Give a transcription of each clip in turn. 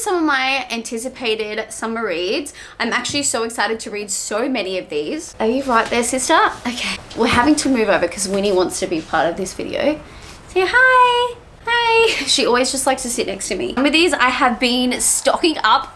some of my anticipated summer reads. I'm actually so excited to read so many of these. Are you right there, sister? Okay, we're having to move over because Winnie wants to be part of this video. Say hi. Hi. She always just likes to sit next to me. Some of these I have been stocking up.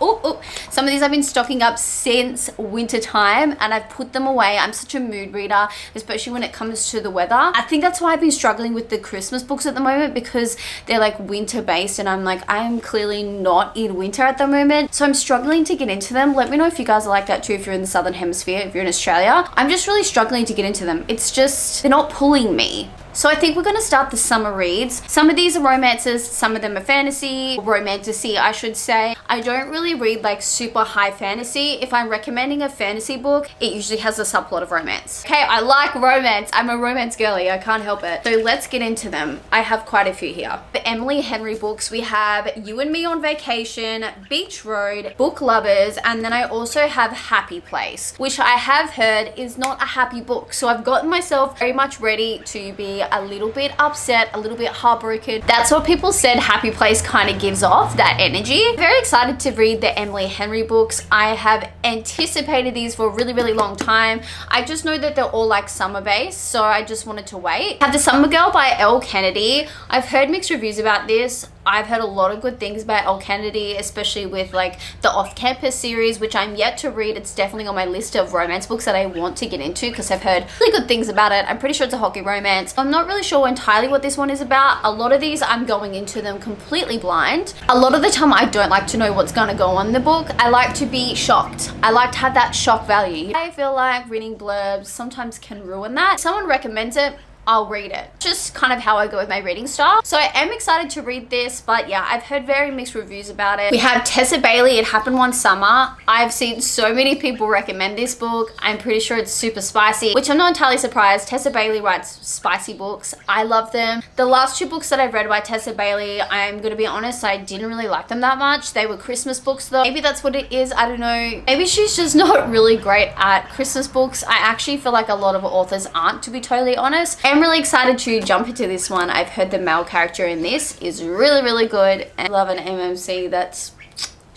Some of these I've been stocking up since winter time, and I've put them away. I'm such a mood reader, especially when it comes to the weather. I think that's why I've been struggling with the Christmas books at the moment, because they're like winter based, and I'm like, I'm clearly not in winter at the moment. So I'm struggling to get into them. Let me know if you guys are like that too, if you're in the Southern Hemisphere, if you're in Australia. I'm just really struggling to get into them. It's just, they're not pulling me. So I think we're going to start the summer reads. Some of these are romances, some of them are fantasy, romantasy I should say. I don't really read like super high fantasy. If I'm recommending a fantasy book, it usually has a subplot of romance. Okay, I like romance. I'm a romance girly, I can't help it. So let's get into them. I have quite a few here. The Emily Henry books, we have You and Me on Vacation, Beach Road, Book Lovers, and then I also have Happy Place, which I have heard is not a happy book. So I've gotten myself very much ready to be a little bit upset, a little bit heartbroken. That's what people said Happy Place kind of gives off, that energy. Very excited to read the Emily Henry books. I have anticipated these for a really, really long time. I just know that they're all like summer based, so I just wanted to wait. I have The Summer Girl by Elle Kennedy. I've heard mixed reviews about this. I've heard a lot of good things about Elle Kennedy, especially with like the Off-Campus series, which I'm yet to read. It's definitely on my list of romance books that I want to get into because I've heard really good things about it. I'm pretty sure it's a hockey romance. I'm not really sure entirely what this one is about. A lot of these I'm going into them completely blind. A lot of the time I don't like to know what's going to go on in the book. I like to be shocked. I like to have that shock value. I feel like reading blurbs sometimes can ruin that. If someone recommends it, I'll read it. Just kind of how I go with my reading style. So I am excited to read this, but yeah, I've heard very mixed reviews about it. We have Tessa Bailey, It Happened One Summer. I've seen so many people recommend this book. I'm pretty sure it's super spicy, which I'm not entirely surprised. Tessa Bailey writes spicy books. I love them. The last two books that I've read by Tessa Bailey, I'm gonna be honest, I didn't really like them that much. They were Christmas books though. Maybe that's what it is, I don't know. Maybe she's just not really great at Christmas books. I actually feel like a lot of authors aren't, to be totally honest. I'm really excited to jump into this one. I've heard the male character in this is really, really good, and I love an MMC that's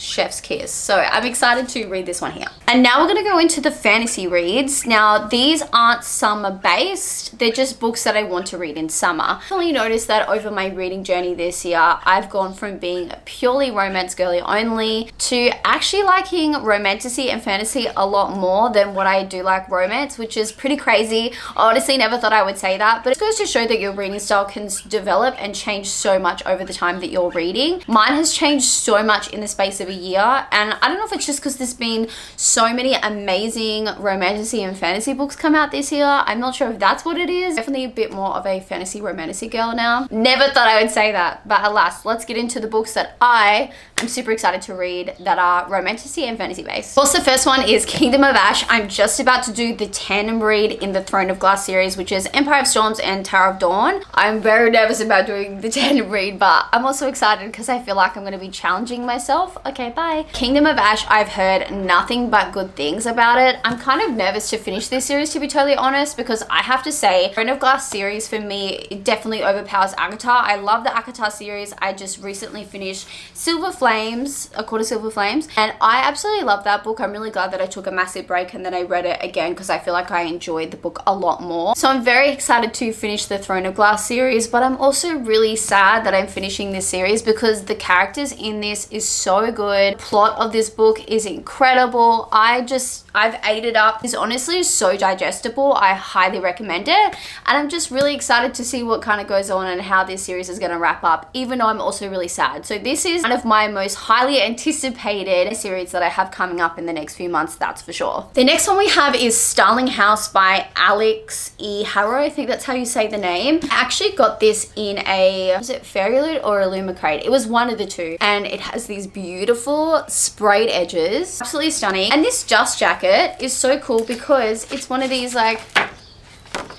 chef's kiss. So I'm excited to read this one here. And now we're going to go into the fantasy reads. Now these aren't summer based, they're just books that I want to read in summer. I definitely noticed that over my reading journey this year, I've gone from being purely romance girly only to actually liking romantasy and fantasy a lot more than what I do like romance, which is pretty crazy. I honestly never thought I would say that, but it goes to show that your reading style can develop and change so much over the time that you're reading. Mine has changed so much in the space of a year, and I don't know if it's just because there's been so many amazing romantasy and fantasy books come out this year. I'm not sure if that's what it is. Definitely a bit more of a fantasy romantasy girl now. Never thought I would say that, but alas, let's get into the books that I am super excited to read that are romantasy and fantasy based. Of course, the first one is Kingdom of Ash. I'm just about to do the tandem read in the Throne of Glass series, which is Empire of Storms and Tower of Dawn. I'm very nervous about doing the tandem read, but I'm also excited because I feel like I'm going to be challenging myself. Okay, bye. Kingdom of Ash, I've heard nothing but good things about it. I'm kind of nervous to finish this series, to be totally honest, because I have to say, Throne of Glass series for me, it definitely overpowers ACOTAR. I love the ACOTAR series. I just recently finished Silver Flames, A Court of Silver Flames, and I absolutely love that book. I'm really glad that I took a massive break and then I read it again because I feel like I enjoyed the book a lot more. So I'm very excited to finish the Throne of Glass series, but I'm also really sad that I'm finishing this series because the characters in this is so good. The plot of this book is incredible. I've ate it up. It's honestly so digestible. I highly recommend it, and I'm just really excited to see what kind of goes on and how this series is going to wrap up, even though I'm also really sad. So this is one of my most highly anticipated series that I have coming up in the next few months, that's for sure. The next one we have is Starling House by Alex E. Harrow. I think that's how you say the name. I actually got this in a, was it Fairy Loot or Illumicrate? It was one of the two, and it has these beautiful sprayed edges, absolutely stunning. And this dust jacket is so cool because it's one of these like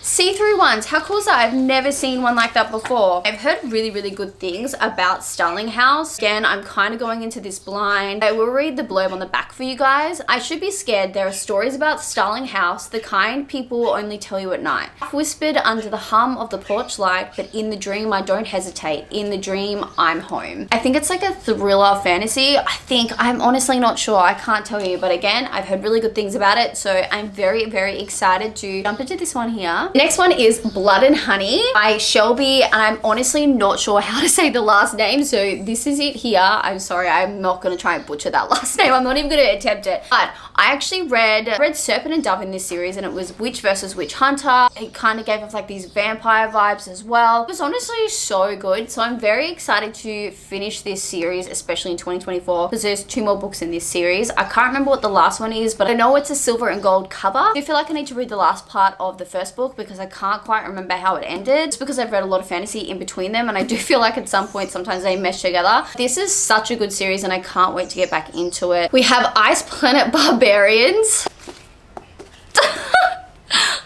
See-through ones. How cool is that? I've never seen one like that before. I've heard really, really good things about Starling House. Again, I'm kind of going into this blind. I will read the blurb on the back for you guys. I should be scared. There are stories about Starling House, the kind people only tell you at night. Whispered under the hum of the porch light, but in the dream I don't hesitate. In the dream, I'm home. I think it's like a thriller fantasy. I'm honestly not sure. I can't tell you. But again, I've heard really good things about it. So I'm very, very excited to jump into this one here. Next one is Blood and Honey by Shelby, and I'm honestly not sure how to say the last name, so this is it here. I'm sorry, I'm not going to try and butcher that last name. I'm not even going to attempt it. But I actually read Serpent and Dove in this series, and it was witch versus witch hunter. It kind of gave off like these vampire vibes as well. It was honestly so good, so I'm very excited to finish this series, especially in 2024, because there's 2 more books in this series. I can't remember what the last one is, but I know it's a silver and gold cover. I feel like I need to read the last part of the first book because I can't quite remember how it ended. It's because I've read a lot of fantasy in between them, and I do feel like at some point sometimes they mesh together. This is such a good series and I can't wait to get back into it. We have Ice Planet Barbarians.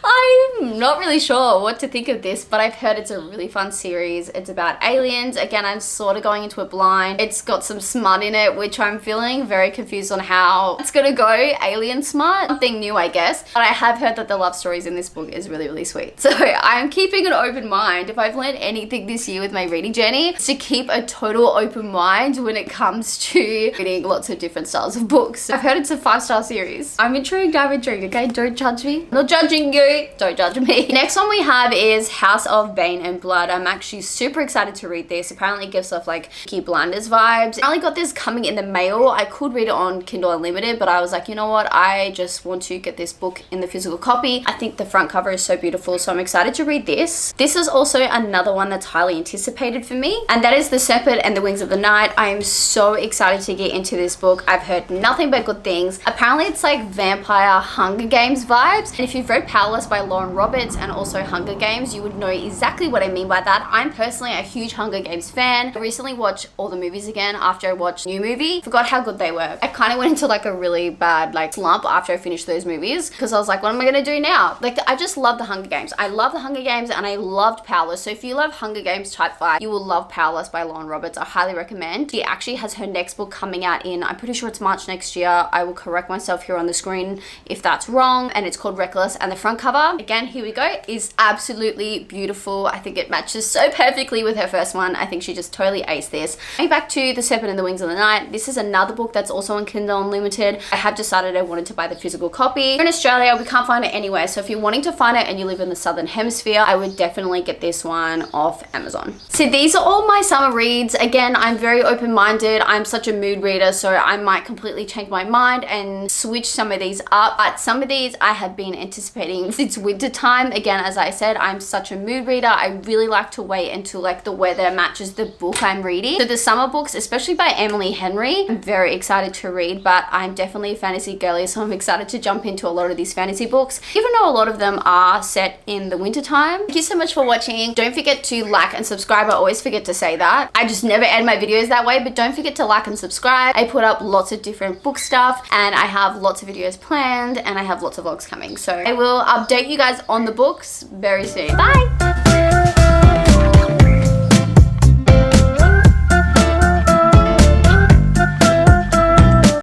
I'm not really sure what to think of this, but I've heard it's a really fun series. It's about aliens. Again, I'm sort of going into it blind. It's got some smut in it, which I'm feeling very confused on how it's gonna go. Alien smut, something new, I guess. But I have heard that the love stories in this book is really, really sweet. So I'm keeping an open mind. If I've learned anything this year with my reading journey, it's to keep a total open mind when it comes to reading lots of different styles of books. I've heard it's a 5-star series. I'm intrigued, okay? Don't judge me. I'm not judging you. Don't judge me. Next one we have is House of Bane and Blood. I'm actually super excited to read this. Apparently it gives off like Peaky Blinders vibes. I only got this coming in the mail. I could read it on Kindle Unlimited, but I was like, you know what? I just want to get this book in the physical copy. I think the front cover is so beautiful, so I'm excited to read this. This is also another one that's highly anticipated for me, and that is The Serpent and the Wings of the Night. I am so excited to get into this book. I've heard nothing but good things. Apparently it's like vampire Hunger Games vibes, and if you've read Powerless by Lauren Roberts and also Hunger Games, you would know exactly what I mean by that. I'm personally a huge Hunger Games fan. I recently watched all the movies again after I watched New Movie. Forgot how good they were. I kind of went into like a really bad like slump after I finished those movies because I was like, what am I gonna do now? Like I just love the Hunger Games. I love the Hunger Games and I loved Powerless. So if you love Hunger Games type vibe, you will love Powerless by Lauren Roberts. I highly recommend. She actually has her next book coming out in, I'm pretty sure it's March next year. I will correct myself here on the screen if that's wrong, and it's called Reckless, and the front cover, again, here we go, is absolutely beautiful. I think it matches so perfectly with her first one. I think she just totally aced this. Going back to The Serpent and the Wings of the Night, this is another book that's also on Kindle Unlimited. I have decided I wanted to buy the physical copy. In Australia, we can't find it anywhere, so if you're wanting to find it and you live in the Southern Hemisphere, I would definitely get this one off Amazon. So these are all my summer reads. Again, I'm very open-minded. I'm such a mood reader, so I might completely change my mind and switch some of these up, but some of these I have been anticipating since winter time. Again, as I said, I'm such a mood reader. I really like to wait until like the weather matches the book I'm reading. So the summer books, especially by Emily Henry, I'm very excited to read, but I'm definitely a fantasy girly, so I'm excited to jump into a lot of these fantasy books, even though a lot of them are set in the winter time. Thank you so much for watching. Don't forget to like and subscribe. I always forget to say that. I just never end my videos that way, but don't forget to like and subscribe. I put up lots of different book stuff, and I have lots of videos planned, and I have lots of vlogs coming. So I will update you guys on the books very soon. Bye!